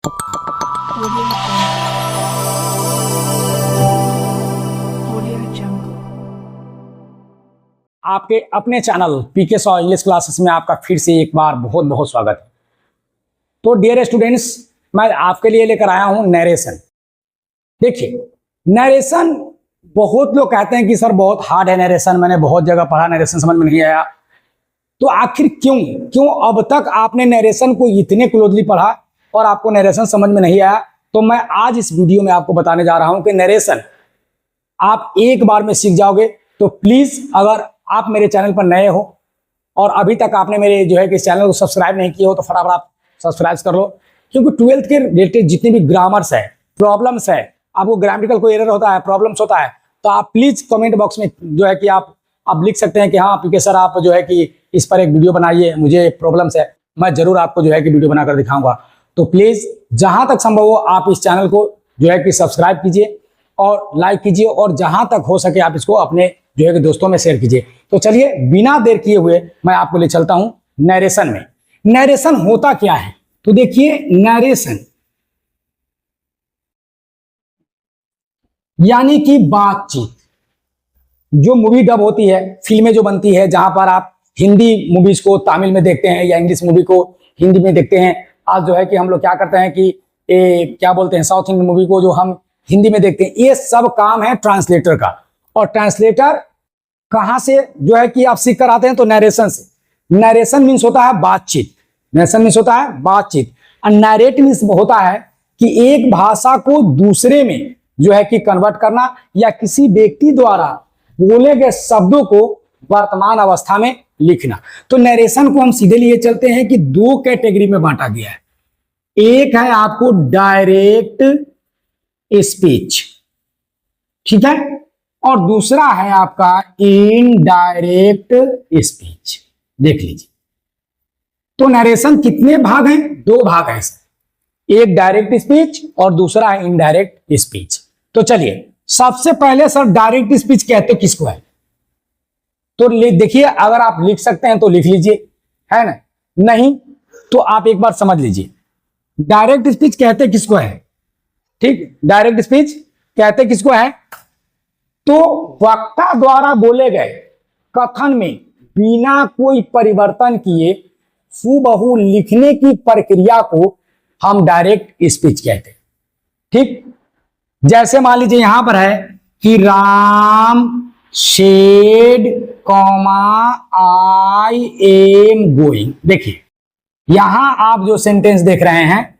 Audio Jungle. आपके अपने channel PK सॉ इंग्लिश क्लासेस में आपका फिर से एक बार बहुत बहुत स्वागत है। तो डियर स्टूडेंट्स, मैं आपके लिए लेकर आया हूं नरेशन। देखिए, नरेशन बहुत लोग कहते हैं कि सर बहुत हार्ड है नरेशन, मैंने बहुत जगह पढ़ा, नरेशन समझ में नहीं आया। तो आखिर क्यों क्यों अब तक आपने नरेशन को इतने क्लोजली पढ़ा और आपको नरेशन समझ में नहीं आया? तो मैं आज इस वीडियो में आपको बताने जा रहा हूं कि नरेशन आप एक बार में सीख जाओगे। तो प्लीज, अगर आप मेरे चैनल पर नए हो और अभी तक आपने मेरे जो है कि इस चैनल को सब्सक्राइब नहीं किया हो तो फटाफट आप सब्सक्राइब कर लो, क्योंकि 12th के रिलेटेड जितने भी ग्रामर्स है, प्रॉब्लम्स है, आपको ग्रामेटिकल कोई एरर होता है, प्रॉब्लम्स होता है, तो आप प्लीज कमेंट बॉक्स में जो है कि आप लिख सकते हैं कि हाँ पीके सर आप जो है कि इस पर एक वीडियो बनाइए, मुझे प्रॉब्लम्स है, मैं जरूर आपको जो है कि वीडियो बनाकर दिखाऊंगा। तो प्लीज जहां तक संभव हो आप इस चैनल को जो है कि सब्सक्राइब कीजिए और लाइक कीजिए, और जहां तक हो सके आप इसको अपने जो है कि दोस्तों में शेयर कीजिए। तो चलिए बिना देर किए हुए मैं आपको ले चलता हूं नरेशन में। नरेशन होता क्या है? तो देखिए, नरेशन यानी कि बातचीत। जो मूवी डब होती है, फिल्में जो बनती है, जहां पर आप हिंदी मूवीज को तमिल में देखते हैं या इंग्लिश मूवी को हिंदी में देखते हैं। आज जो है कि हम लोग क्या करते हैं कि क्या बोलते हैं, साउथ इंडियन मूवी को जो हम हिंदी में देखते हैं, ये सब काम है ट्रांसलेटर का। और ट्रांसलेटर कहां से जो है कि आप सीख कर आते हैं? तो नरेशन से। नरेशन मीन्स होता है बातचीत। नरेशन मीन्स होता है बातचीत। और नरेट मीन्स होता है कि एक भाषा को दूसरे में जो है कि कन्वर्ट करना, या किसी व्यक्ति द्वारा बोले गए शब्दों को वर्तमान अवस्था में लिखना। तो नरेशन को हम सीधे लिए चलते हैं कि दो कैटेगरी में बांटा गया है। एक है आपको डायरेक्ट स्पीच, ठीक है, और दूसरा है आपका इनडायरेक्ट स्पीच। देख लीजिए, तो नरेशन कितने भाग हैं? दो भाग हैं, एक डायरेक्ट स्पीच और दूसरा है इनडायरेक्ट स्पीच। तो चलिए, सबसे पहले सर डायरेक्ट स्पीच कहते किसको है? तो देखिए, अगर आप लिख सकते हैं तो लिख लीजिए, है ना? नहीं तो आप एक बार समझ लीजिए, डायरेक्ट स्पीच कहते किसको है? ठीक, डायरेक्ट स्पीच कहते किसको है? तो वक्ता द्वारा बोले गए कथन में बिना कोई परिवर्तन किए हूबहू लिखने की प्रक्रिया को हम डायरेक्ट स्पीच कहते हैं। ठीक, जैसे मान लीजिए यहां पर है कि Ram said comma I am going. देखिए, यहां आप जो सेंटेंस देख रहे हैं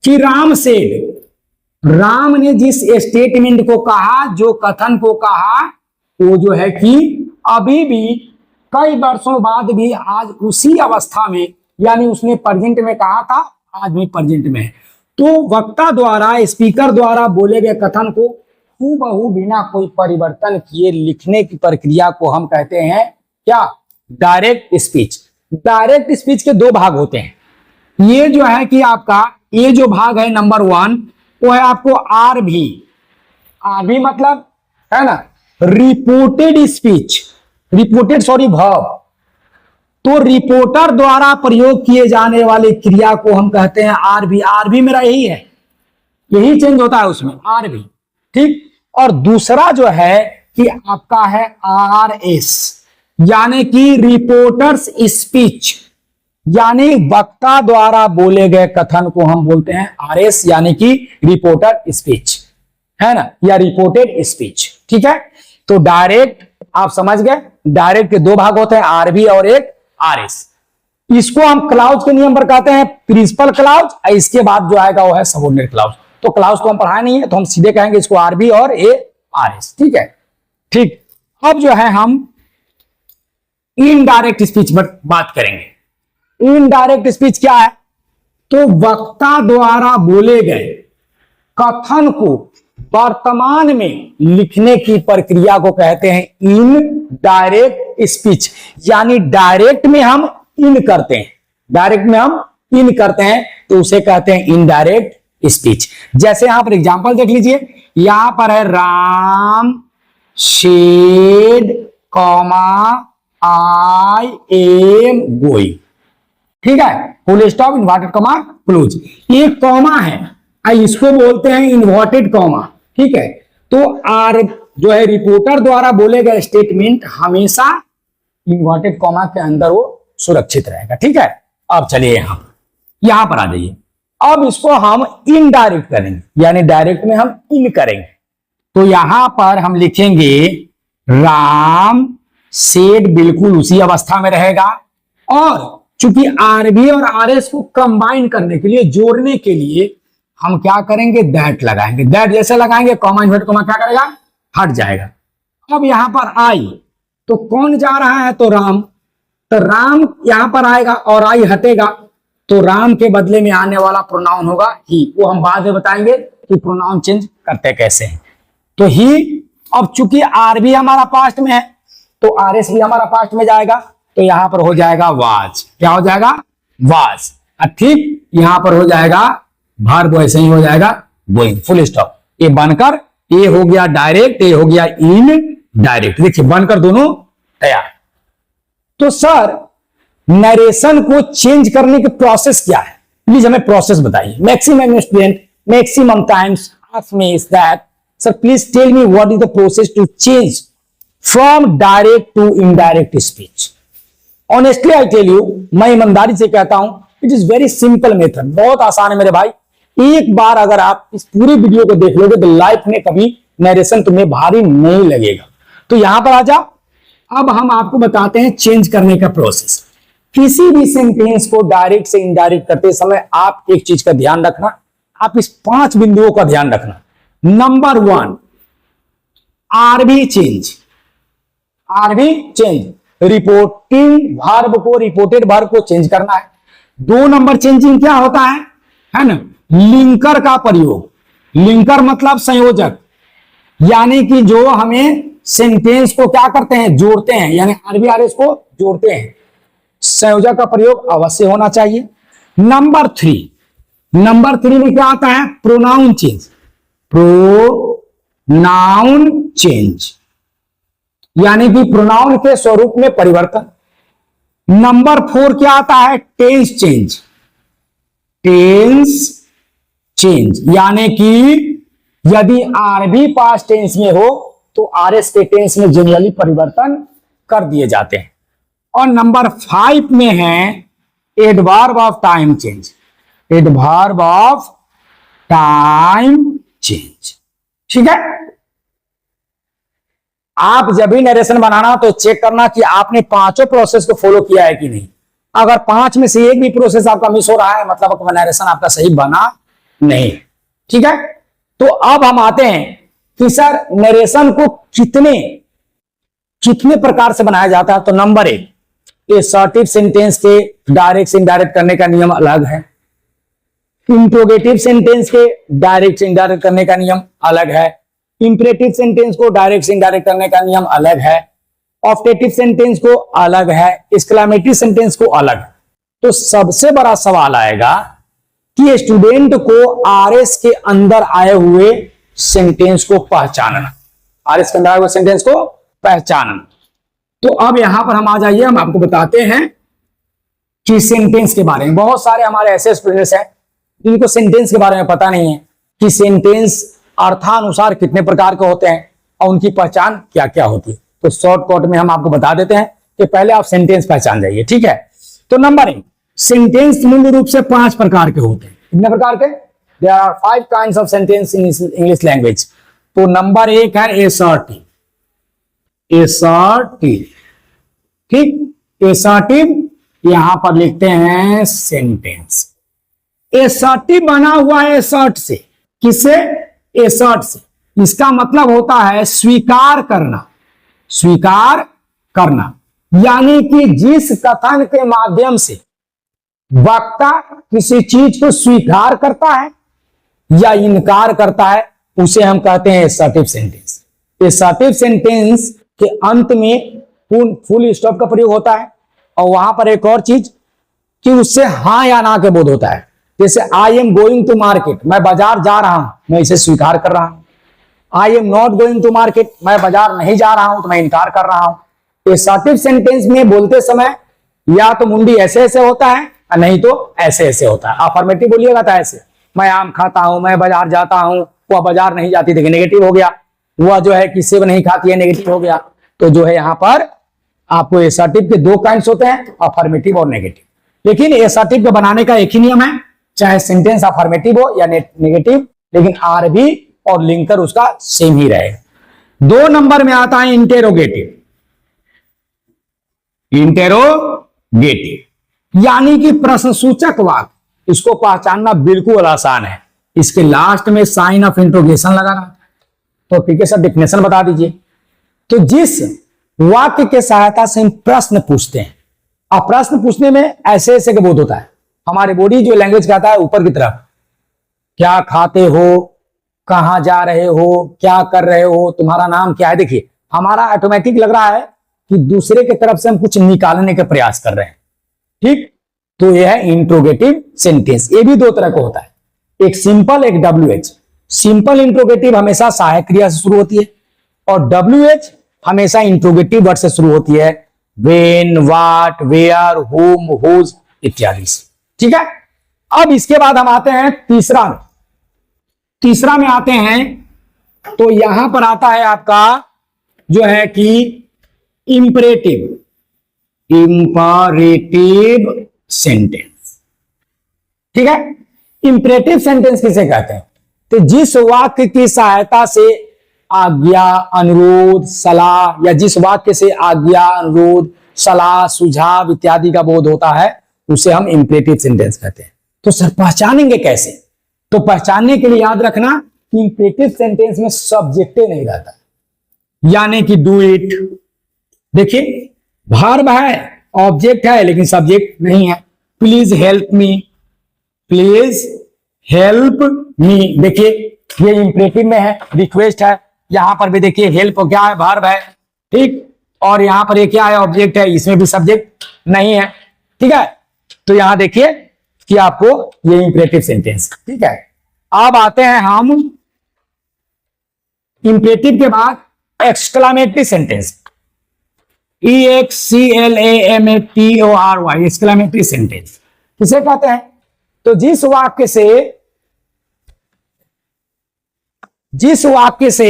कि राम सेड, राम ने जिस स्टेटमेंट को कहा, जो कथन को कहा, वो जो है कि अभी भी कई वर्षों बाद भी आज उसी अवस्था में, यानी उसने प्रेजेंट में कहा था, आज भी प्रेजेंट में है। तो वक्ता द्वारा, स्पीकर द्वारा बोले गए कथन को हूबहू बिना कोई परिवर्तन किए लिखने की प्रक्रिया को हम कहते हैं क्या? Direct speech. डायरेक्ट स्पीच के दो भाग होते हैं। ये जो है कि आपका ये जो भाग है नंबर 1, वो है आपको आरभी। आरभी मतलब है ना, reported speech, reported sorry verb. तो रिपोर्टर द्वारा प्रयोग किए जाने वाले क्रिया को हम कहते हैं आरबी। आरबी मेरा यही है, यही चेंज होता है उसमें, आरबी। ठीक, और दूसरा जो है कि आपका है आरएस, यानी कि रिपोर्टर्स स्पीच, यानी वक्ता द्वारा बोले गए कथन को हम बोलते हैं आरएस, यानी कि रिपोर्टर स्पीच, है ना, या रिपोर्टेड स्पीच। ठीक है, तो डायरेक्ट आप समझ गए, डायरेक्ट के दो भाग होते हैं, आरबी और एक आरएस। इसको हम क्लाउज के नियम पर कहते हैं प्रिंसिपल क्लाउज, और इसके बाद जो आएगा वो है सबऑर्डिनेट क्लाउज। तो क्लाउज तो हम पढ़ाए नहीं है, तो हम सीधे कहेंगे इसको आरबी और ए आरएस। ठीक है, ठीक। अब जो है हम इनडायरेक्ट स्पीच पर बात करेंगे। इनडायरेक्ट स्पीच क्या है? तो वक्ता द्वारा बोले गए कथन को वर्तमान में लिखने की प्रक्रिया को कहते हैं इनडायरेक्ट स्पीच। यानी डायरेक्ट में हम इन करते हैं, डायरेक्ट में हम इन करते हैं, तो उसे कहते हैं इनडायरेक्ट स्पीच। जैसे यहां पर एग्जांपल देख लीजिए, यहां पर है Ram said comma I am going. ठीक है, full stop inverted comma close. एक कॉमा है, इसको बोलते हैं इन्वर्टेड कॉमा। ठीक है, तो आर जो है रिपोर्टर द्वारा बोले गए स्टेटमेंट हमेशा इन्वर्टेड कॉमा के अंदर वो सुरक्षित रहेगा। ठीक है, अब चलिए यहां पर आ जाइए। अब इसको हम इनडायरेक्ट करेंगे, यानी डायरेक्ट में हम इन करेंगे। तो यहां पर हम लिखेंगे राम सेड, बिल्कुल उसी अवस्था में रहेगा। और चूंकि आरबी और आरएस को कंबाइन करने के लिए, जोड़ने के लिए हम क्या करेंगे, दैट लगाएंगे। दैट जैसे लगाएंगे कॉमा इन्वर्टेड कॉमा क्या करेगा, हट जाएगा। अब यहां पर आई तो कौन जा रहा है, तो राम, तो राम यहां पर आएगा और आई हटेगा, तो राम के बदले में आने वाला प्रोनाउन होगा ही। वो हम बाद में बताएंगे कि प्रोनाउन चेंज करते कैसे हैं। तो ही, अब चूंकि आर भी हमारा पास्ट में है तो आर एस भी हमारा पास्ट में जाएगा, तो यहां पर हो जाएगा वाज। क्या हो जाएगा, वाज। ठीक, यहां पर हो जाएगा वर्ब, वैसे ही हो जाएगा गोइंग, फुल स्टॉप। ये बनकर ये हो गया डायरेक्ट, ये हो गया इन डायरेक्ट। देखिए बनकर दोनों तैयार। तो सर नरेशन को चेंज करने की प्रोसेस क्या है, प्लीज हमें प्रोसेस बताइए। Maximum student maximum times ask me is that sir please tell me what is the process to change from direct to indirect speech. Honestly I tell you, मैं ईमानदारी से कहता हूं, it is very simple method, बहुत आसान है मेरे भाई। एक बार अगर आप इस पूरी वीडियो को देख लोगे तो लाइफ में कभी नरेशन तुम्हें भारी नहीं लगेगा। तो यहां पर आ जाओ। अब हम आपको बताते हैं चेंज करने का प्रोसेस। किसी भी सेंटेंस को डायरेक्ट से इनडायरेक्ट करते समय आप एक चीज का ध्यान रखना, आप इस 5 बिंदुओं का ध्यान रखना। Number 1, RB change. RB change, reporting verb को, रिपोर्टेड वर्ब को चेंज करना है। 2 नंबर चेंजिंग क्या होता है ना, लिंकर का प्रयोग। लिंकर मतलब संयोजक, यानी कि जो हमें सेंटेंस को क्या करते हैं, जोड़ते हैं, यानी आरबी आरएस को जोड़ते हैं। संयोजक का प्रयोग अवश्य होना चाहिए। नंबर 3 में क्या आता है, प्रोनाउन चेंज। प्रोनाउन चेंज यानी कि प्रोनाउन के स्वरूप में परिवर्तन। नंबर 4 क्या आता है, टेंस चेंज। टेंस चेंज यानी कि यदि आरबी पास्ट टेंस में हो तो आरएस के टेंस में जनरली परिवर्तन कर दिए जाते हैं। और नंबर 5 में है adverb of time change. Adverb of time change. ठीक है, आप जब भी नरेशन बनाना तो चेक करना कि आपने 5 प्रोसेस को फॉलो किया है कि नहीं। अगर 5 में से एक भी प्रोसेस आपका मिस हो रहा है मतलब नरेशन आपका सही बना नहीं। ठीक है, तो अब हम आते हैं कि सर नरेशन को कितने प्रकार से बनाया जाता है। तो नंबर 1, असर्टिव सेंटेंस के डायरेक्ट से इनडायरेक्ट करने का नियम अलग है। इंट्रोगेटिव सेंटेंस के डायरेक्ट से इनडायरेक्ट करने का नियम अलग है। इंपरेटिव सेंटेंस को डायरेक्ट से इनडायरेक्ट करने का नियम अलग है। ऑप्टेटिव सेंटेंस को अलग है। एक्सक्लेमेटरी सेंटेंस को अलग है। तो सबसे बड़ा सवाल आएगा कि स्टूडेंट को आरएस के अंदर आए हुए सेंटेंस को पहचानना। आरएस के अंदर आए हुए सेंटेंस को पहचानना। तो अब यहां पर हम आ जाइए, हम आपको बताते हैं कि सेंटेंस के बारे में। बहुत सारे हमारे ऐसे स्टूडेंट्स हैं जिनको सेंटेंस के बारे में पता नहीं है कि सेंटेंस अर्थानुसार कितने प्रकार के होते हैं और उनकी पहचान क्या क्या होती है। तो शॉर्टकट में हम आपको बता देते हैं कि पहले आप सेंटेंस पहचान जाइए। ठीक है, तो नंबर 1, सेंटेंस मूल रूप से 5 प्रकार के होते हैं। कितने प्रकार के? There are 5 kinds of sentence in English language. तो नंबर 1 है असर्टिव। असर्टिव, ठीक, असर्टिव यहां पर लिखते हैं सेंटेंस। असर्टिव बना हुआ है असर्ट से। किससे? असर्ट से। इसका मतलब होता है स्वीकार करना। स्वीकार करना यानी कि जिस कथन के माध्यम से वक्ता किसी चीज को स्वीकार करता है या इनकार करता है उसे हम कहते हैं असर्टिव सेंटेंस। असर्टिव सेंटेंस के अंत में फुल स्टॉप का प्रयोग होता है और वहां पर एक और चीज कि उससे हां या ना के बोध होता है। जैसे I am going to market, मैं बाजार जा रहा हूं, मैं इसे स्वीकार कर रहा हूं। I am not going to market, मैं बाजार नहीं जा रहा हूं तो मैं इनकार कर रहा हूं। असर्टिव सेंटेंस में बोलते समय या तो मुंडी ऐसे ऐसे होता है नहीं तो ऐसे ऐसे होता है। अफर्मेटिव बोलिएगा तो ऐसे, मैं आम खाता हूं, मैं बाजार जाता हूं, वह बाजार नहीं जाती, देखिए नेगेटिव हो गया। वह जो है कि सेब नहीं खाती है, नेगेटिव हो गया। तो जो है यहाँ पर आपको एसर्टिव के दो काइंड्स होते हैं, अफर्मेटिव और नेगेटिव। लेकिन एसर्टिव को बनाने का एक ही नियम है, चाहे सेंटेंस अफर्मेटिव हो या नेगेटिव, लेकिन आरबी और लिंकर उसका सेम ही रहेगा। 2 नंबर में आता है इंटेरोगेटिव। इंटेरोगेटिव यानी कि प्रश्नसूचक वाक्य, इसको पहचानना बिल्कुल आसान है। इसके लास्ट में साइन ऑफ इंट्रोगेशन लगा रहा है। तो ठीक है सर, डेफिनेशन बता दीजिए। तो जिस वाक्य के सहायता से हम प्रश्न पूछते हैं, अब प्रश्न पूछने में ऐसे ऐसे का बोध होता है। हमारे बॉडी जो लैंग्वेज कहता है ऊपर की तरफ, क्या खाते हो, कहां जा रहे हो, क्या कर रहे हो, तुम्हारा नाम क्या है। देखिए हमारा ऑटोमेटिक लग रहा है कि दूसरे की तरफ से हम कुछ निकालने का प्रयास कर रहे हैं। ठीक, तो यह है इंट्रोगेटिव सेंटेंस। ये भी 2 तरह का होता है, एक सिंपल, एक WH। सिंपल इंट्रोगेटिव हमेशा सहायक क्रिया से शुरू होती है और WH हमेशा इंट्रोगेटिव वर्ड से शुरू होती है, when, what, where, whom, whose इत्यादि से। ठीक है, अब इसके बाद हम आते हैं तीसरा में आते हैं। तो यहां पर आता है आपका जो है कि इंपरेटिव सेंटेंस। ठीक है, इंपरेटिव सेंटेंस किसे कहते हैं? तो जिस वाक्य की सहायता से आज्ञा, अनुरोध, सलाह, या जिस वाक्य से आज्ञा, अनुरोध, सलाह, सुझाव इत्यादि का बोध होता है, उसे हम इंपरेटिव सेंटेंस कहते हैं। तो सर पहचानेंगे कैसे? तो पहचानने के लिए याद रखना कि इंपरेटिव सेंटेंस में सब्जेक्टे नहीं रहता, यानी कि डू इट। देखिए वर्ब है, ऑब्जेक्ट है, लेकिन सब्जेक्ट नहीं है। Please help me, please help me, देखिए ये इंपरेटिव में है, रिक्वेस्ट है। यहां पर भी देखिए हेल्प क्या है, वर्ब है। ठीक, और यहां पर ये क्या है, ऑब्जेक्ट है, इसमें भी सब्जेक्ट नहीं है। ठीक है, तो यहां देखिए कि आपको ये इंपरेटिव सेंटेंस। ठीक है, अब आते हैं हम इंपरेटिव के बाद exclamatory sentence, EXCLAMATORY, exclamatory sentence किसे कहते हैं? तो जिस वाक्य से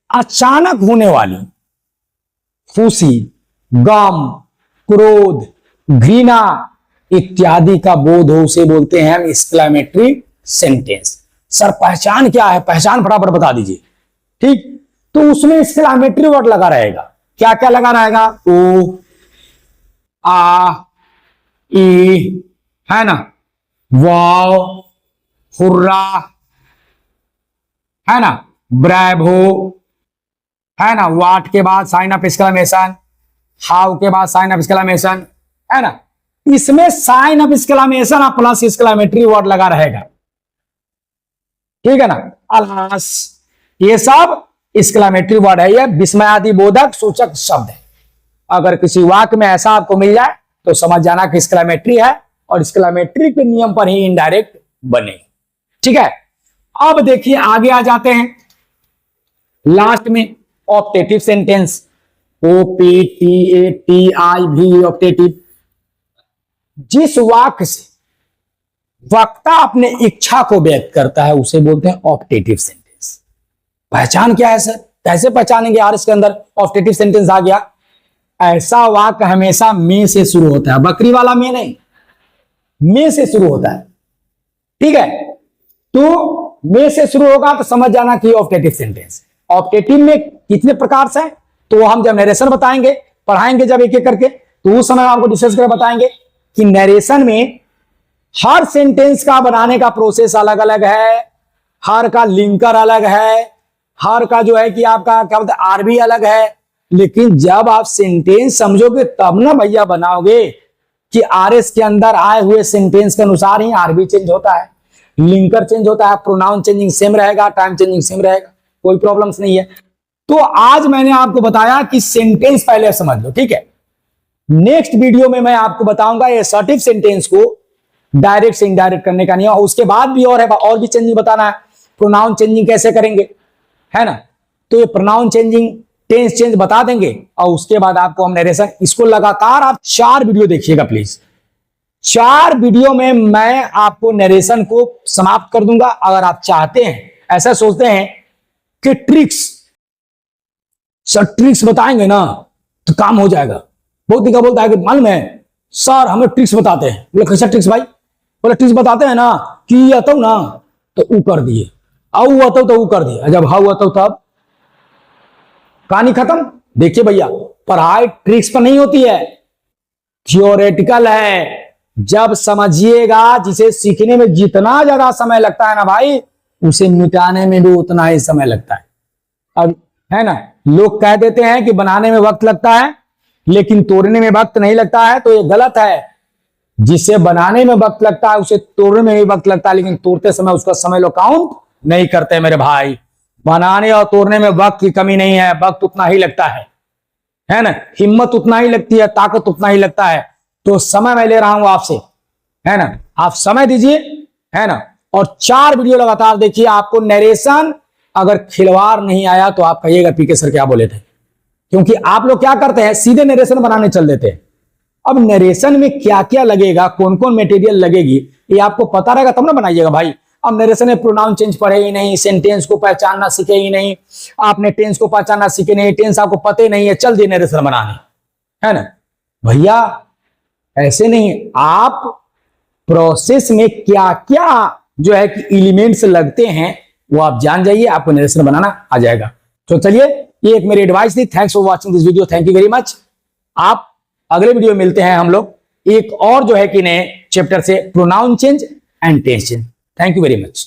अचानक होने वाली खुशी, गम, क्रोध, घृणा इत्यादि का बोध हो, उसे बोलते हैं हम एक्सक्लामेटरी सेंटेंस। सर पहचान क्या है? पहचान फटाफट बता दीजिए। ठीक, तो उसमें एक्सक्लामेटरी वर्ड लगा रहेगा। क्या क्या लगा रहेगा? ओ, आ, ई, है ना, वाव, हुर्रा, है ना, ब्रेवो, है ना, वाट के बाद साइन ऑफ एक्सक्लामेशन, हाउ के बाद साइन ऑफ एक्सक्लामेशन, है ना। इसमें साइन ऑफ एक्सक्लामेशन और प्लस एक्सक्लामेटरी वर्ड लगा रहेगा। ठीक है ना, अलास, ये सब एक्सक्लामेटरी वर्ड है, ये विस्मयादि बोधक सूचक शब्द है। अगर किसी वाक्य में ऐसा आपको मिल जाए तो समझ जाना कि एक्सक्लामेटरी है, और एक्सक्लामेटरी के नियम पर ही इनडायरेक्ट बने। ठीक है, अब देखिए आगे आ जाते हैं लास्ट में ऑप्टेटिव सेंटेंस, OPTATIV, ऑप्टेटिव। जिस वाक्य से वक्ता अपने इच्छा को व्यक्त करता है उसे बोलते हैं ऑप्टेटिव सेंटेंस। पहचान क्या है सर? कैसे पहचानेंगे यार? इसके अंदर ऑप्टेटिव सेंटेंस आ गया, ऐसा वाक्य हमेशा में से शुरू होता है, बकरी वाला में नहीं, में से शुरू होता है। ठीक है, तो में से शुरू होगा तो समझ जाना कि ऑप्टेटिव सेंटेंस। ऑप्टेटिव में कितने प्रकार से, तो हम जब नरेशन बताएंगे, पढ़ाएंगे जब एक एक करके, तो उस समय आपको डिस्कस करके बताएंगे कि नरेशन में हर सेंटेंस का बनाने का प्रोसेस अलग अलग है, हर का लिंकर अलग है, हर का जो है कि आपका क्या बोलते हैं आरबी अलग है। लेकिन जब आप सेंटेंस समझोगे तब ना भैया बनाओगे कि आरएस के अंदर आए हुए सेंटेंस के अनुसार ही आरबी चेंज होता है, लिंकर चेंज होता है, प्रोनाउन चेंजिंग सेम रहेगा, टाइम चेंजिंग सेम रहेगा, कोई प्रॉब्लम्स नहीं है। तो आज मैंने आपको बताया कि सेंटेंस पहले समझ लो। ठीक है, नेक्स्ट वीडियो में मैं आपको बताऊंगा ये असर्टिव सेंटेंस को डायरेक्ट से इनडायरेक्ट करने का नहीं है, उसके बाद भी और है, और भी चेंजिंग बताना है। प्रोनाउन चेंजिंग कैसे करेंगे, है ना। तो ये प्रोनाउन चेंजिंग टेंस चेंज बता देंगे और उसके बाद आपको हम नरेशन, इसको लगातार आप 4 वीडियो देखिएगा प्लीज। 4 वीडियो में मैं आपको नरेशन को समाप्त कर दूंगा। अगर आप चाहते हैं, ऐसा सोचते हैं कि ट्रिक्स, सर ट्रिक्स बताएंगे ना तो काम हो जाएगा। बहुत दिखा बोलता है कि मालूम है सर हमें ट्रिक्स बताते हैं। बोले कैसा ट्रिक्स भाई? बोले ट्रिक्स बताते हैं ना कि आता ना तो ऊ कर दिए, आऊ आता तो ऊ कर दिए, जब हाउ आता तब कहानी खत्म। देखिए भैया, पढ़ाई ट्रिक्स पर नहीं होती है, थियोरेटिकल है। जब समझिएगा, जिसे सीखने में जितना ज्यादा समय लगता है ना भाई, उसे मिटाने में भी उतना ही समय लगता है। अब है ना, लोग कह देते हैं कि बनाने में वक्त लगता है लेकिन तोड़ने में वक्त नहीं लगता है, तो ये गलत है। जिसे बनाने में वक्त लगता है उसे तोड़ने में भी वक्त लगता है, लेकिन तोड़ते समय उसका समय लोग काउंट नहीं करते मेरे भाई। बनाने और तोड़ने में वक्त की कमी नहीं है, वक्त उतना ही लगता है ना, हिम्मत उतना ही लगती है, ताकत उतना ही लगता है। तो समय मैं ले रहा हूं आपसे, है ना, आप समय दीजिए, है ना, और 4 वीडियो लगातार देखिए। आपको नरेशन अगर खिलवाड़ नहीं आया तो आप कहिएगा पीके सर क्या बोले थे, क्योंकि आप लोग क्या करते हैं, सीधे नरेशन बनाने चल देते हैं। अब नरेशन में क्या क्या लगेगा, कौन कौन मटेरियल लगेगी, ये आपको पता रहेगा तब ना बनाइएगा भाई। अब नरेशन में प्रोनाउन चेंज पढ़े ही नहीं, सेंटेंस को पहचानना सीखे ही नहीं, आपने टेंस को पहचानना सीखे नहीं, टेंस आपको पता ही नहीं है, चल दिए नरेशन बनाने, है ना भैया। ऐसे नहीं, आप प्रोसेस में क्या क्या जो है कि एलिमेंट्स लगते हैं वो आप जान जाइए, आपको नरेशन बनाना आ जाएगा। तो चलिए, ये एक मेरी एडवाइस थी। Thanks for watching this video, thank you very much. आप अगले वीडियो में मिलते हैं हम लोग एक और जो है कि नए चैप्टर से, pronoun change and tense change. Thank you very much.